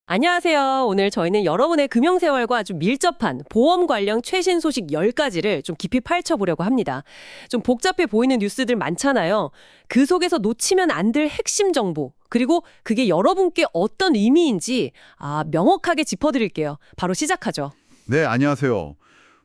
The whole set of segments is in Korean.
안녕하세요. 오늘 저희는 여러분의 금융생활과 아주 밀접한 보험 관련 최신 소식 10가지를 좀 깊이 파헤쳐보려고 합니다. 좀 복잡해 보이는 뉴스들 많잖아요. 그 속에서 놓치면 안 될 핵심 정보, 그리고 그게 여러분께 어떤 의미인지 명확하게 짚어드릴게요. 바로 시작하죠. 네, 안녕하세요.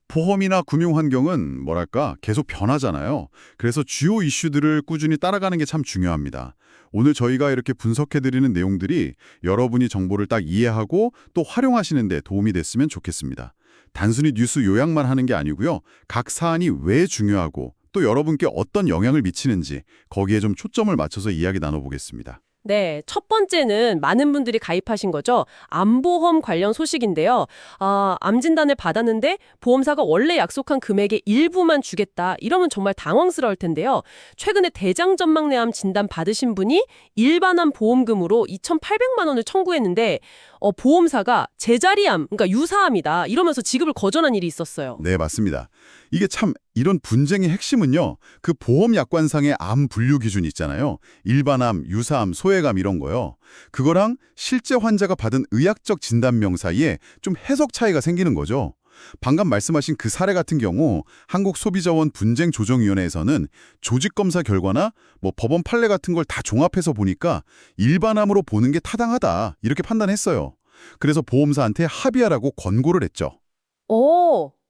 보험이나 금융 환경은 뭐랄까 계속 변하잖아요. 그래서 주요 이슈들을 꾸준히 따라가는 게 참 중요합니다. 오늘 저희가 이렇게 분석해드리는 내용들이 여러분이 정보를 딱 이해하고 또 활용하시는 데 도움이 됐으면 좋겠습니다. 단순히 뉴스 요약만 하는 게 아니고요. 각 사안이 왜 중요하고 또 여러분께 어떤 영향을 미치는지 거기에 좀 초점을 맞춰서 이야기 나눠보겠습니다. 네, 첫 번째는 많은 분들이 가입하신 거죠. 암보험 관련 소식인데요. 암 진단을 받았는데 보험사가 원래 약속한 금액의 일부만 주겠다. 이러면 정말 당황스러울 텐데요. 최근에 대장전막내암 진단 받으신 분이 일반암 보험금으로 2,800만 원을 청구했는데 보험사가 제자리암, 그러니까 유사암이다. 이러면서 지급을 거절한 일이 있었어요. 네, 맞습니다. 이게 참 이런 분쟁의 핵심은요. 그 보험 약관상의 암 분류 기준 있잖아요. 일반암, 유사암, 소외감 이런 거요. 그거랑 실제 환자가 받은 의학적 진단명 사이에 좀 해석 차이가 생기는 거죠. 방금 말씀하신 그 사례 같은 경우 한국소비자원 분쟁조정위원회에서는 조직검사 결과나 법원 판례 같은 걸 다 종합해서 보니까 일반암으로 보는 게 타당하다 이렇게 판단했어요. 그래서 보험사한테 합의하라고 권고를 했죠.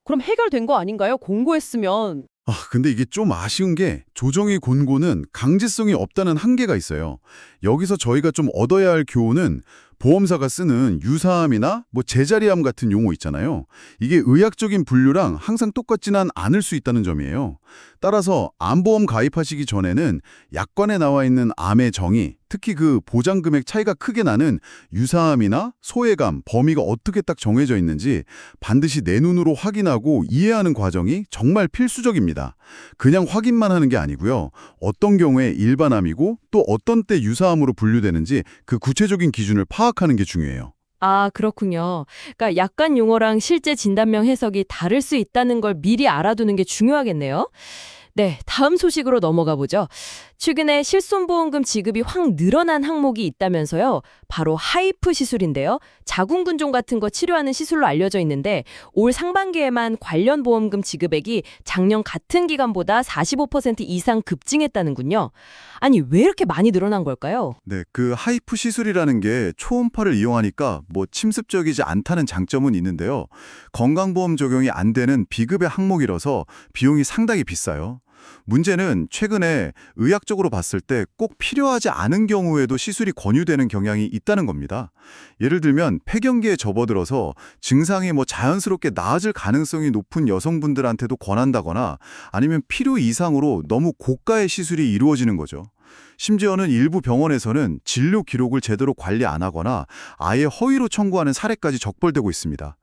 그럼 해결된 거 아닌가요? 공고했으면. 근데 이게 좀 아쉬운 게 조정의 권고는 강제성이 없다는 한계가 있어요. 여기서 저희가 좀 얻어야 할 교훈은 보험사가 쓰는 유사암이나 제자리암 같은 용어 있잖아요. 이게 의학적인 분류랑 항상 똑같지는 않을 수 있다는 점이에요. 따라서 암보험 가입하시기 전에는 약관에 나와 있는 암의 정의, 특히 그 보장금액 차이가 크게 나는 유사암이나 소외감, 범위가 어떻게 딱 정해져 있는지 반드시 내 눈으로 확인하고 이해하는 과정이 정말 필수적입니다. 그냥 확인만 하는 게 아니고요. 어떤 경우에 일반암이고 또 어떤 때 유사암으로 분류되는지 그 구체적인 기준을 파악하는 게 중요해요. 그렇군요. 그러니까 약관 용어랑 실제 진단명 해석이 다를 수 있다는 걸 미리 알아두는 게 중요하겠네요. 네, 다음 소식으로 넘어가 보죠. 최근에 실손보험금 지급이 확 늘어난 항목이 있다면서요. 바로 하이프 시술인데요. 자궁근종 같은 거 치료하는 시술로 알려져 있는데 올 상반기에만 관련 보험금 지급액이 작년 같은 기간보다 45% 이상 급증했다는군요. 아니, 왜 이렇게 많이 늘어난 걸까요? 네, 그 하이프 시술이라는 게 초음파를 이용하니까 침습적이지 않다는 장점은 있는데요. 건강보험 적용이 안 되는 비급의 항목이라서 비용이 상당히 비싸요. 문제는 최근에 의학적으로 봤을 때 꼭 필요하지 않은 경우에도 시술이 권유되는 경향이 있다는 겁니다. 예를 들면 폐경기에 접어들어서 증상이 자연스럽게 나아질 가능성이 높은 여성분들한테도 권한다거나 아니면 필요 이상으로 너무 고가의 시술이 이루어지는 거죠. 심지어는 일부 병원에서는 진료 기록을 제대로 관리 안 하거나 아예 허위로 청구하는 사례까지 적발되고 있습니다.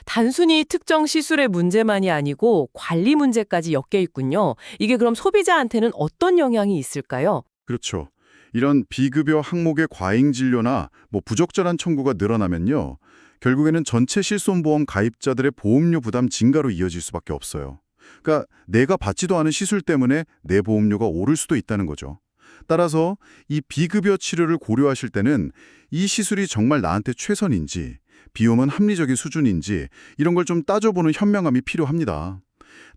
단순히 특정 시술의 문제만이 아니고 관리 문제까지 엮여 있군요. 이게 그럼 소비자한테는 어떤 영향이 있을까요? 그렇죠. 이런 비급여 항목의 과잉 진료나 부적절한 청구가 늘어나면요. 결국에는 전체 실손보험 가입자들의 보험료 부담 증가로 이어질 수밖에 없어요. 그러니까 내가 받지도 않은 시술 때문에 내 보험료가 오를 수도 있다는 거죠. 따라서 이 비급여 치료를 고려하실 때는 이 시술이 정말 나한테 최선인지, 비용은 합리적인 수준인지 이런 걸 좀 따져보는 현명함이 필요합니다.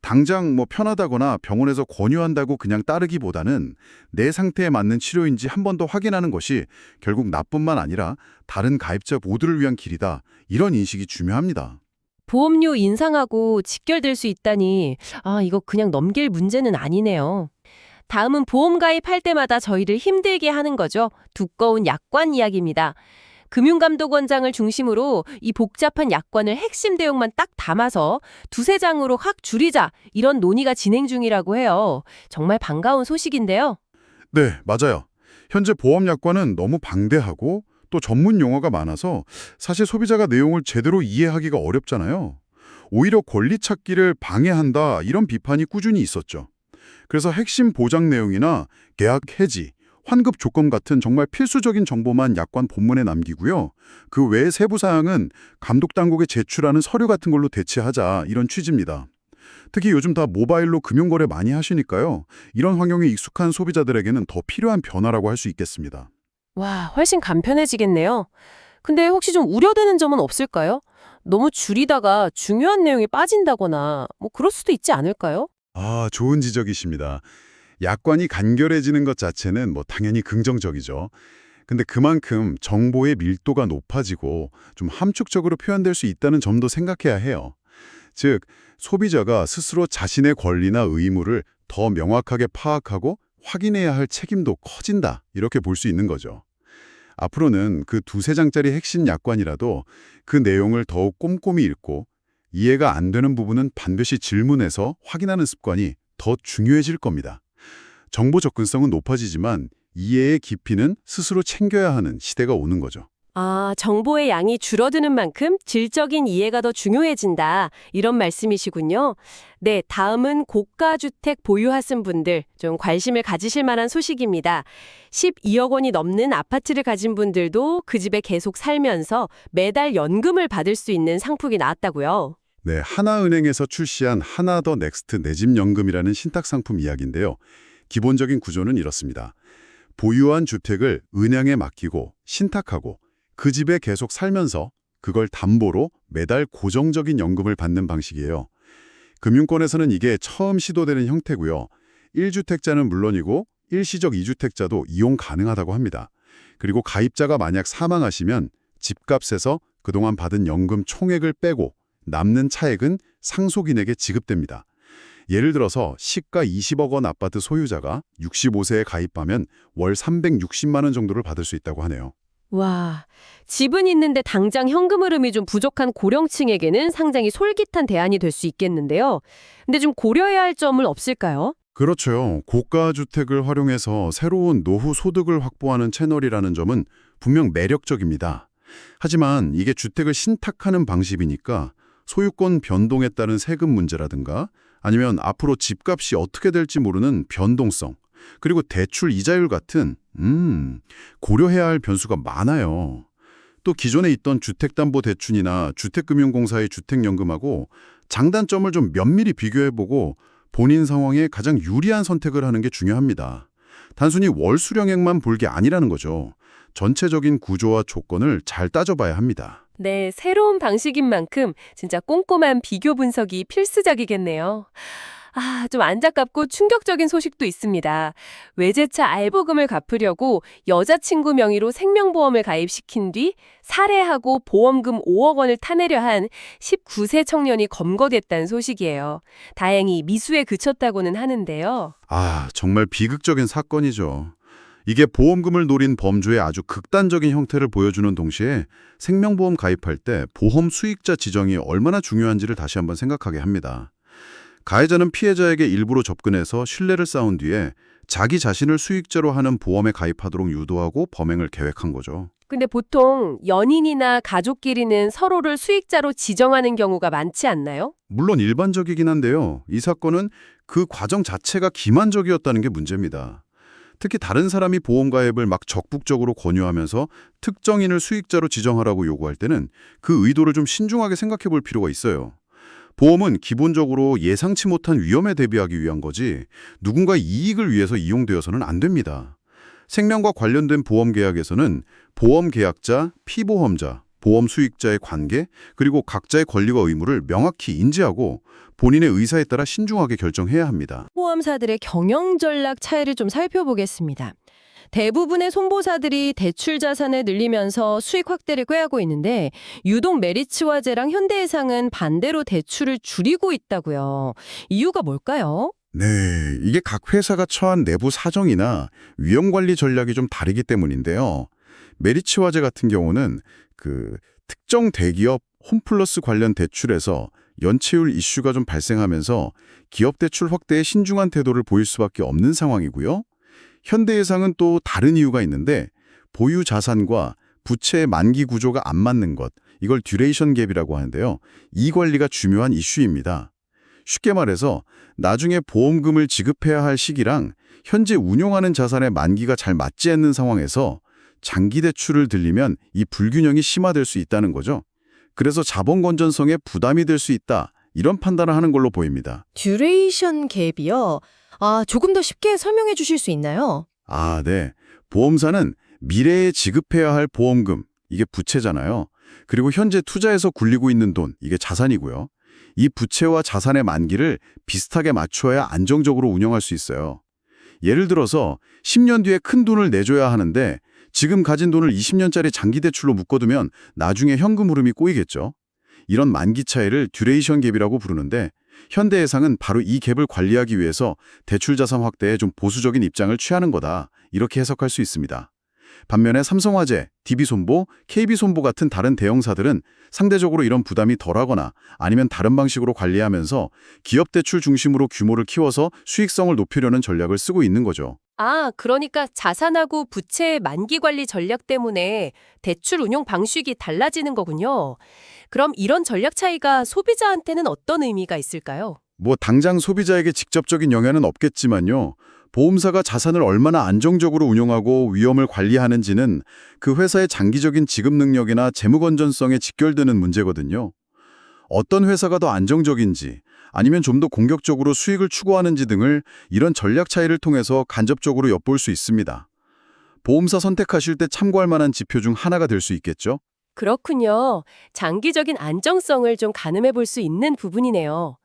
당장 편하다거나 병원에서 권유한다고 그냥 따르기보다는 내 상태에 맞는 치료인지 한 번 더 확인하는 것이 결국 나뿐만 아니라 다른 가입자 모두를 위한 길이다. 이런 인식이 중요합니다. 보험료 인상하고 직결될 수 있다니, 이거 그냥 넘길 문제는 아니네요. 다음은 보험 가입할 때마다 저희를 힘들게 하는 거죠. 두꺼운 약관 이야기입니다. 금융감독원장을 중심으로 이 복잡한 약관을 핵심 내용만 딱 담아서 두세 장으로 확 줄이자, 이런 논의가 진행 중이라고 해요. 정말 반가운 소식인데요. 네, 맞아요. 현재 보험 약관은 너무 방대하고 또 전문 용어가 많아서 사실 소비자가 내용을 제대로 이해하기가 어렵잖아요. 오히려 권리 찾기를 방해한다 이런 비판이 꾸준히 있었죠. 그래서 핵심 보장 내용이나 계약 해지, 환급 조건 같은 정말 필수적인 정보만 약관 본문에 남기고요. 그 외의 세부 사항은 감독당국에 제출하는 서류 같은 걸로 대체하자 이런 취지입니다. 특히 요즘 다 모바일로 금융거래 많이 하시니까요. 이런 환경에 익숙한 소비자들에게는 더 필요한 변화라고 할 수 있겠습니다. 와, 훨씬 간편해지겠네요. 근데 혹시 좀 우려되는 점은 없을까요? 너무 줄이다가 중요한 내용이 빠진다거나 뭐 그럴 수도 있지 않을까요? 아, 좋은 지적이십니다. 약관이 간결해지는 것 자체는 뭐 당연히 긍정적이죠. 근데 그만큼 정보의 밀도가 높아지고 좀 함축적으로 표현될 수 있다는 점도 생각해야 해요. 즉, 소비자가 스스로 자신의 권리나 의무를 더 명확하게 파악하고 확인해야 할 책임도 커진다. 이렇게 볼 수 있는 거죠. 앞으로는 그 두세 장짜리 핵심 약관이라도 그 내용을 더욱 꼼꼼히 읽고 이해가 안 되는 부분은 반드시 질문해서 확인하는 습관이 더 중요해질 겁니다. 정보 접근성은 높아지지만 이해의 깊이는 스스로 챙겨야 하는 시대가 오는 거죠. 아, 정보의 양이 줄어드는 만큼 질적인 이해가 더 중요해진다. 이런 말씀이시군요. 네, 다음은 고가주택 보유하신 분들 좀 관심을 가지실 만한 소식입니다. 12억 원이 넘는 아파트를 가진 분들도 그 집에 계속 살면서 매달 연금을 받을 수 있는 상품이 나왔다고요. 네, 하나은행에서 출시한 하나 더 넥스트 내 집 연금이라는 신탁 상품 이야기인데요. 기본적인 구조는 이렇습니다. 보유한 주택을 은행에 맡기고 신탁하고 그 집에 계속 살면서 그걸 담보로 매달 고정적인 연금을 받는 방식이에요. 금융권에서는 이게 처음 시도되는 형태고요. 1주택자는 물론이고 일시적 2주택자도 이용 가능하다고 합니다. 그리고 가입자가 만약 사망하시면 집값에서 그동안 받은 연금 총액을 빼고 남는 차액은 상속인에게 지급됩니다. 예를 들어서 시가 20억 원 아파트 소유자가 65세에 가입하면 월 360만 원 정도를 받을 수 있다고 하네요. 와, 집은 있는데 당장 현금 흐름이 좀 부족한 고령층에게는 상당히 솔깃한 대안이 될 수 있겠는데요. 근데 좀 고려해야 할 점은 없을까요? 그렇죠. 고가 주택을 활용해서 새로운 노후 소득을 확보하는 채널이라는 점은 분명 매력적입니다. 하지만 이게 주택을 신탁하는 방식이니까 소유권 변동에 따른 세금 문제라든가 아니면 앞으로 집값이 어떻게 될지 모르는 변동성, 그리고 대출 이자율 같은 고려해야 할 변수가 많아요. 또 기존에 있던 주택담보대출이나 주택금융공사의 주택연금하고 장단점을 좀 면밀히 비교해보고 본인 상황에 가장 유리한 선택을 하는 게 중요합니다. 단순히 월 수령액만 볼 게 아니라는 거죠. 전체적인 구조와 조건을 잘 따져봐야 합니다. 네, 새로운 방식인 만큼 진짜 꼼꼼한 비교 분석이 필수적이겠네요. 아, 좀 안타깝고 충격적인 소식도 있습니다. 외제차 알보금을 갚으려고 여자친구 명의로 생명보험을 가입시킨 뒤 살해하고 보험금 5억 원을 타내려 한 19세 청년이 검거됐다는 소식이에요. 다행히 미수에 그쳤다고는 하는데요. 아, 정말 비극적인 사건이죠. 이게 보험금을 노린 범죄의 아주 극단적인 형태를 보여주는 동시에 생명보험 가입할 때 보험 수익자 지정이 얼마나 중요한지를 다시 한번 생각하게 합니다. 가해자는 피해자에게 일부러 접근해서 신뢰를 쌓은 뒤에 자기 자신을 수익자로 하는 보험에 가입하도록 유도하고 범행을 계획한 거죠. 근데 보통 연인이나 가족끼리는 서로를 수익자로 지정하는 경우가 많지 않나요? 물론 일반적이긴 한데요. 이 사건은 그 과정 자체가 기만적이었다는 게 문제입니다. 특히 다른 사람이 보험 가입을 막 적극적으로 권유하면서 특정인을 수익자로 지정하라고 요구할 때는 그 의도를 좀 신중하게 생각해 볼 필요가 있어요. 보험은 기본적으로 예상치 못한 위험에 대비하기 위한 거지 누군가의 이익을 위해서 이용되어서는 안 됩니다. 생명과 관련된 보험 계약에서는 보험 계약자, 피보험자, 보험 수익자의 관계, 그리고 각자의 권리와 의무를 명확히 인지하고 본인의 의사에 따라 신중하게 결정해야 합니다. 보험사들의 경영 전략 차이를 좀 살펴보겠습니다. 대부분의 손보사들이 대출 자산을 늘리면서 수익 확대를 꾀하고 있는데 유독 메리츠화재랑 현대해상은 반대로 대출을 줄이고 있다고요. 이유가 뭘까요? 네, 이게 각 회사가 처한 내부 사정이나 위험관리 전략이 좀 다르기 때문인데요. 메리츠화재 같은 경우는 그 특정 대기업 홈플러스 관련 대출에서 연체율 이슈가 좀 발생하면서 기업 대출 확대에 신중한 태도를 보일 수밖에 없는 상황이고요. 현대해상은 또 다른 이유가 있는데 보유 자산과 부채의 만기 구조가 안 맞는 것, 이걸 듀레이션 갭이라고 하는데요. 이 관리가 중요한 이슈입니다. 쉽게 말해서 나중에 보험금을 지급해야 할 시기랑 현재 운용하는 자산의 만기가 잘 맞지 않는 상황에서 장기 대출을 들리면 이 불균형이 심화될 수 있다는 거죠. 그래서 자본 건전성에 부담이 될 수 있다. 이런 판단을 하는 걸로 보입니다. 듀레이션 갭이요? 조금 더 쉽게 설명해 주실 수 있나요? 네. 보험사는 미래에 지급해야 할 보험금, 이게 부채잖아요. 그리고 현재 투자해서 굴리고 있는 돈, 이게 자산이고요. 이 부채와 자산의 만기를 비슷하게 맞춰야 안정적으로 운영할 수 있어요. 예를 들어서 10년 뒤에 큰 돈을 내줘야 하는데 지금 가진 돈을 20년짜리 장기 대출로 묶어두면 나중에 현금 흐름이 꼬이겠죠. 이런 만기 차이를 듀레이션 갭이라고 부르는데 현대해상은 바로 이 갭을 관리하기 위해서 대출 자산 확대에 좀 보수적인 입장을 취하는 거다. 이렇게 해석할 수 있습니다. 반면에 삼성화재, DB손보, KB손보 같은 다른 대형사들은 상대적으로 이런 부담이 덜하거나 아니면 다른 방식으로 관리하면서 기업 대출 중심으로 규모를 키워서 수익성을 높이려는 전략을 쓰고 있는 거죠. 아, 그러니까 자산하고 부채의 만기 관리 전략 때문에 대출 운용 방식이 달라지는 거군요. 그럼 이런 전략 차이가 소비자한테는 어떤 의미가 있을까요? 뭐 당장 소비자에게 직접적인 영향은 없겠지만요. 보험사가 자산을 얼마나 안정적으로 운용하고 위험을 관리하는지는 그 회사의 장기적인 지급 능력이나 재무 건전성에 직결되는 문제거든요. 어떤 회사가 더 안정적인지 아니면 좀 더 공격적으로 수익을 추구하는지 등을 이런 전략 차이를 통해서 간접적으로 엿볼 수 있습니다. 보험사 선택하실 때 참고할 만한 지표 중 하나가 될 수 있겠죠? 그렇군요. 장기적인 안정성을 좀 가늠해 볼 수 있는 부분이네요.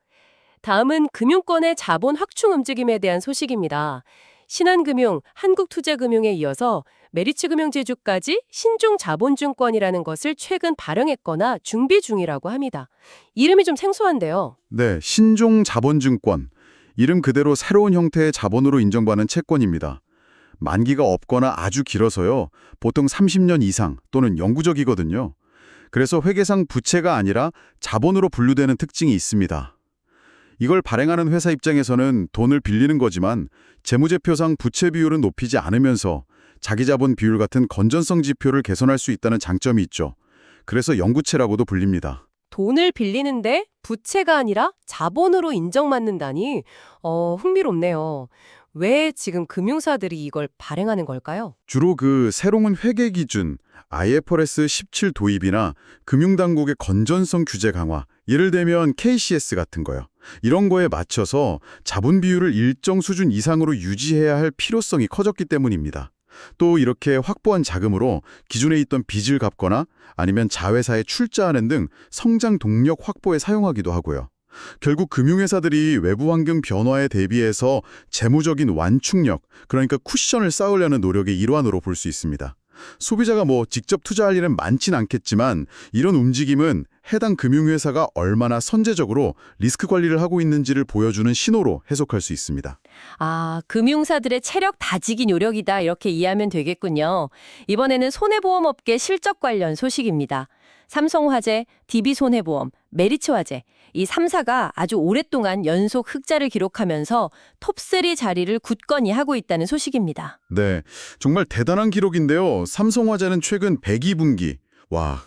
다음은 금융권의 자본 확충 움직임에 대한 소식입니다. 신한금융, 한국투자금융에 이어서 메리츠금융제주까지 신중자본증권이라는 것을 최근 발행했거나 준비 중이라고 합니다. 이름이 좀 생소한데요. 네, 신종자본증권. 이름 그대로 새로운 형태의 자본으로 인정받는 채권입니다. 만기가 없거나 아주 길어서요. 보통 30년 이상 또는 영구적이거든요. 그래서 회계상 부채가 아니라 자본으로 분류되는 특징이 있습니다. 이걸 발행하는 회사 입장에서는 돈을 빌리는 거지만 재무제표상 부채 비율은 높이지 않으면서 자기자본 비율 같은 건전성 지표를 개선할 수 있다는 장점이 있죠. 그래서 영구채라고도 불립니다. 돈을 빌리는데 부채가 아니라 자본으로 인정받는다니 흥미롭네요. 왜 지금 금융사들이 이걸 발행하는 걸까요? 주로 그 새로운 회계 기준, IFRS 17 도입이나 금융당국의 건전성 규제 강화, 예를 들면 KCS 같은 거요. 이런 거에 맞춰서 자본 비율을 일정 수준 이상으로 유지해야 할 필요성이 커졌기 때문입니다. 또 이렇게 확보한 자금으로 기존에 있던 빚을 갚거나 아니면 자회사에 출자하는 등 성장 동력 확보에 사용하기도 하고요. 결국 금융회사들이 외부 환경 변화에 대비해서 재무적인 완충력, 그러니까 쿠션을 쌓으려는 노력의 일환으로 볼 수 있습니다. 소비자가 직접 투자할 일은 많진 않겠지만 이런 움직임은 해당 금융회사가 얼마나 선제적으로 리스크 관리를 하고 있는지를 보여주는 신호로 해석할 수 있습니다. 아, 금융사들의 체력 다지기 노력이다 이렇게 이해하면 되겠군요. 이번에는 손해보험업계 실적 관련 소식입니다. 삼성화재, DB손해보험, 메리츠화재 이 3사가 아주 오랫동안 연속 흑자를 기록하면서 톱3 자리를 굳건히 하고 있다는 소식입니다. 네, 정말 대단한 기록인데요. 삼성화재는 최근 102분기,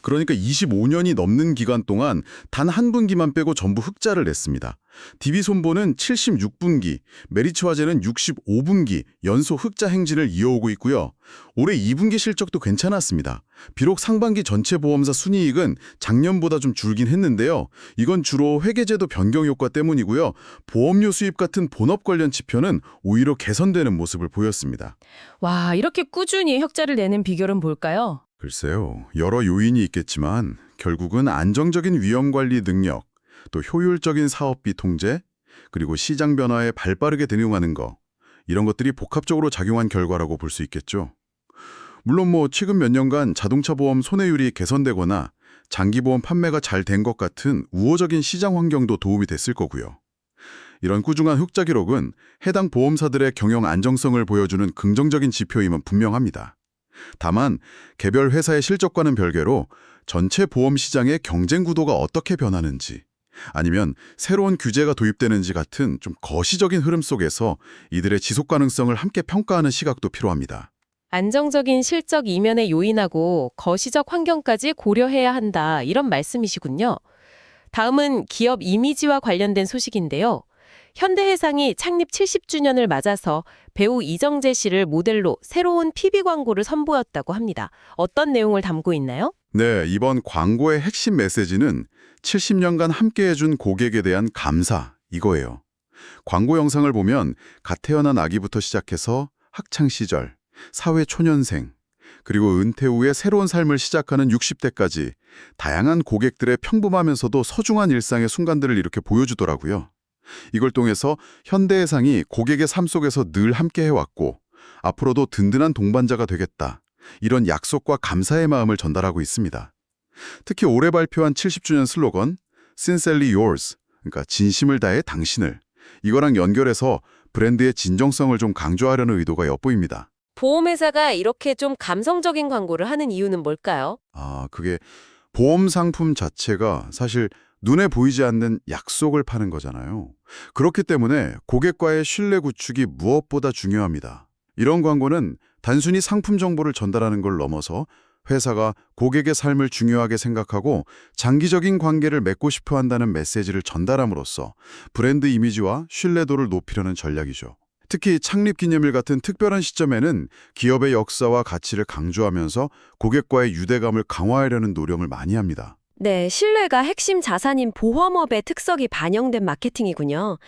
그러니까 25년이 넘는 기간 동안 단 한 분기만 빼고 전부 흑자를 냈습니다. DB손보는 76분기, 메리츠화재는 65분기 연속 흑자 행진을 이어오고 있고요. 올해 2분기 실적도 괜찮았습니다. 비록 상반기 전체 보험사 순이익은 작년보다 좀 줄긴 했는데요. 이건 주로 회계제도 변경 효과 때문이고요. 보험료 수입 같은 본업 관련 지표는 오히려 개선되는 모습을 보였습니다. 와, 이렇게 꾸준히 흑자를 내는 비결은 뭘까요? 글쎄요, 여러 요인이 있겠지만 결국은 안정적인 위험관리 능력, 또 효율적인 사업비 통제, 그리고 시장 변화에 발빠르게 대응하는 거, 이런 것들이 복합적으로 작용한 결과라고 볼 수 있겠죠. 물론 최근 몇 년간 자동차 보험 손해율이 개선되거나 장기보험 판매가 잘 된 것 같은 우호적인 시장 환경도 도움이 됐을 거고요. 이런 꾸준한 흑자 기록은 해당 보험사들의 경영 안정성을 보여주는 긍정적인 지표임은 분명합니다. 다만 개별 회사의 실적과는 별개로 전체 보험 시장의 경쟁 구도가 어떻게 변하는지 아니면 새로운 규제가 도입되는지 같은 좀 거시적인 흐름 속에서 이들의 지속 가능성을 함께 평가하는 시각도 필요합니다. 안정적인 실적 이면의 요인하고 거시적 환경까지 고려해야 한다 이런 말씀이시군요. 다음은 기업 이미지와 관련된 소식인데요. 현대해상이 창립 70주년을 맞아서 배우 이정재 씨를 모델로 새로운 PB 광고를 선보였다고 합니다. 어떤 내용을 담고 있나요? 네, 이번 광고의 핵심 메시지는 70년간 함께해준 고객에 대한 감사, 이거예요. 광고 영상을 보면 갓 태어난 아기부터 시작해서 학창시절, 사회 초년생, 그리고 은퇴 후에 새로운 삶을 시작하는 60대까지 다양한 고객들의 평범하면서도 소중한 일상의 순간들을 이렇게 보여주더라고요. 이걸 통해서 현대해상이 고객의 삶 속에서 늘 함께 해왔고 앞으로도 든든한 동반자가 되겠다. 이런 약속과 감사의 마음을 전달하고 있습니다. 특히 올해 발표한 70주년 슬로건 Sincerely Yours, 그러니까 진심을 다해 당신을, 이거랑 연결해서 브랜드의 진정성을 좀 강조하려는 의도가 엿보입니다. 보험회사가 이렇게 좀 감성적인 광고를 하는 이유는 뭘까요? 그게 보험 상품 자체가 사실 눈에 보이지 않는 약속을 파는 거잖아요. 그렇기 때문에 고객과의 신뢰 구축이 무엇보다 중요합니다. 이런 광고는 단순히 상품 정보를 전달하는 걸 넘어서 회사가 고객의 삶을 중요하게 생각하고 장기적인 관계를 맺고 싶어 한다는 메시지를 전달함으로써 브랜드 이미지와 신뢰도를 높이려는 전략이죠. 특히 창립기념일 같은 특별한 시점에는 기업의 역사와 가치를 강조하면서 고객과의 유대감을 강화하려는 노력을 많이 합니다. 네, 신뢰가 핵심 자산인 보험업의 특성이 반영된 마케팅이군요.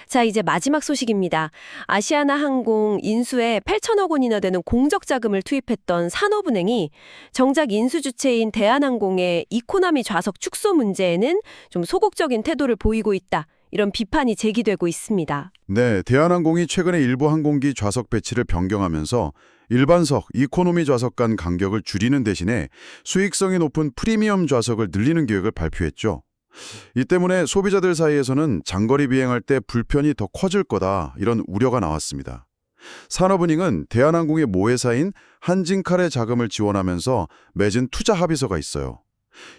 자, 이제 마지막 소식입니다. 아시아나항공 인수에 8천억 원이나 되는 공적 자금을 투입했던 산업은행이 정작 인수 주체인 대한항공의 이코노미 좌석 축소 문제에는 좀 소극적인 태도를 보이고 있다. 이런 비판이 제기되고 있습니다. 네, 대한항공이 최근에 일부 항공기 좌석 배치를 변경하면서 일반석, 이코노미 좌석 간 간격을 줄이는 대신에 수익성이 높은 프리미엄 좌석을 늘리는 계획을 발표했죠. 이 때문에 소비자들 사이에서는 장거리 비행할 때 불편이 더 커질 거다, 이런 우려가 나왔습니다. 산업은행은 대한항공의 모회사인 한진칼의 자금을 지원하면서 맺은 투자 합의서가 있어요.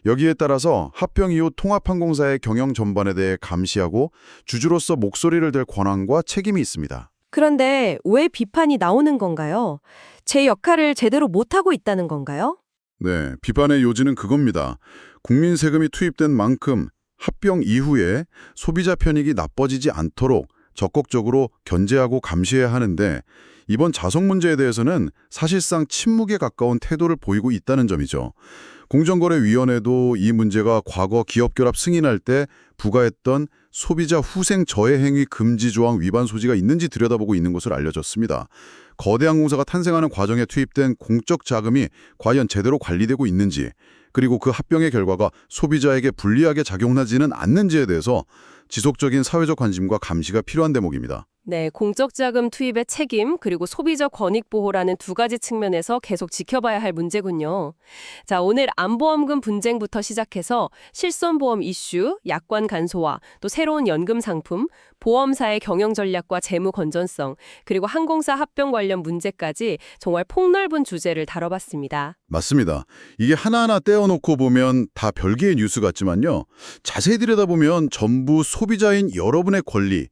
여기에 따라서 합병 이후 통합항공사의 경영 전반에 대해 감시하고 주주로서 목소리를 댈 권한과 책임이 있습니다. 그런데 왜 비판이 나오는 건가요? 제 역할을 제대로 못하고 있다는 건가요? 네, 비판의 요지는 그겁니다. 국민 세금이 투입된 만큼 합병 이후에 소비자 편익이 나빠지지 않도록 적극적으로 견제하고 감시해야 하는데 이번 자석 문제에 대해서는 사실상 침묵에 가까운 태도를 보이고 있다는 점이죠. 공정거래위원회도 이 문제가 과거 기업결합 승인할 때 부과했던 소비자 후생 저해 행위 금지 조항 위반 소지가 있는지 들여다보고 있는 것으로 알려졌습니다. 거대 항공사가 탄생하는 과정에 투입된 공적 자금이 과연 제대로 관리되고 있는지, 그리고 그 합병의 결과가 소비자에게 불리하게 작용하지는 않는지에 대해서 지속적인 사회적 관심과 감시가 필요한 대목입니다. 네, 공적 자금 투입의 책임 그리고 소비자 권익 보호라는 두 가지 측면에서 계속 지켜봐야 할 문제군요. 자, 오늘 암보험금 분쟁부터 시작해서 실손보험 이슈, 약관 간소화, 또 새로운 연금 상품, 보험사의 경영 전략과 재무 건전성, 그리고 항공사 합병 관련 문제까지 정말 폭넓은 주제를 다뤄봤습니다. 맞습니다. 이게 하나하나 떼어놓고 보면 다 별개의 뉴스 같지만요. 자세히 들여다보면 전부 소비자인 여러분의 권리,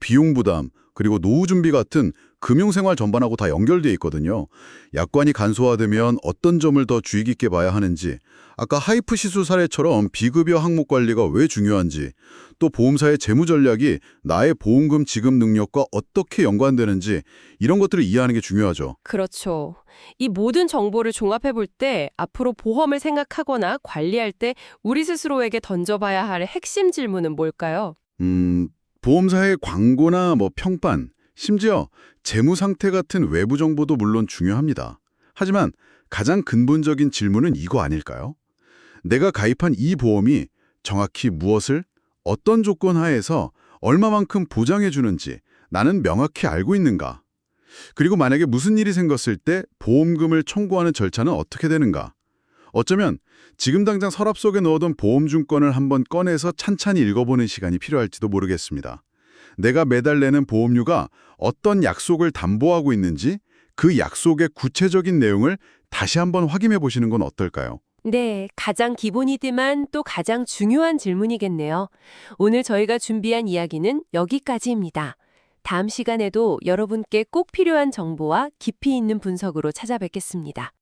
비용 부담, 그리고 노후 준비 같은 금융생활 전반하고 다 연결돼 있거든요. 약관이 간소화되면 어떤 점을 더 주의 깊게 봐야 하는지, 아까 하이프 시술 사례처럼 비급여 항목 관리가 왜 중요한지, 또 보험사의 재무 전략이 나의 보험금 지급 능력과 어떻게 연관되는지 이런 것들을 이해하는 게 중요하죠. 그렇죠. 이 모든 정보를 종합해 볼 때 앞으로 보험을 생각하거나 관리할 때 우리 스스로에게 던져봐야 할 핵심 질문은 뭘까요? 보험사의 광고나 평판, 심지어 재무 상태 같은 외부 정보도 물론 중요합니다. 하지만 가장 근본적인 질문은 이거 아닐까요? 내가 가입한 이 보험이 정확히 무엇을, 어떤 조건 하에서 얼마만큼 보장해 주는지 나는 명확히 알고 있는가? 그리고 만약에 무슨 일이 생겼을 때 보험금을 청구하는 절차는 어떻게 되는가? 어쩌면 지금 당장 서랍 속에 넣어둔 보험증권을 한번 꺼내서 찬찬히 읽어보는 시간이 필요할지도 모르겠습니다. 내가 매달 내는 보험료가 어떤 약속을 담보하고 있는지 그 약속의 구체적인 내용을 다시 한번 확인해 보시는 건 어떨까요? 네, 가장 기본이지만 또 가장 중요한 질문이겠네요. 오늘 저희가 준비한 이야기는 여기까지입니다. 다음 시간에도 여러분께 꼭 필요한 정보와 깊이 있는 분석으로 찾아뵙겠습니다.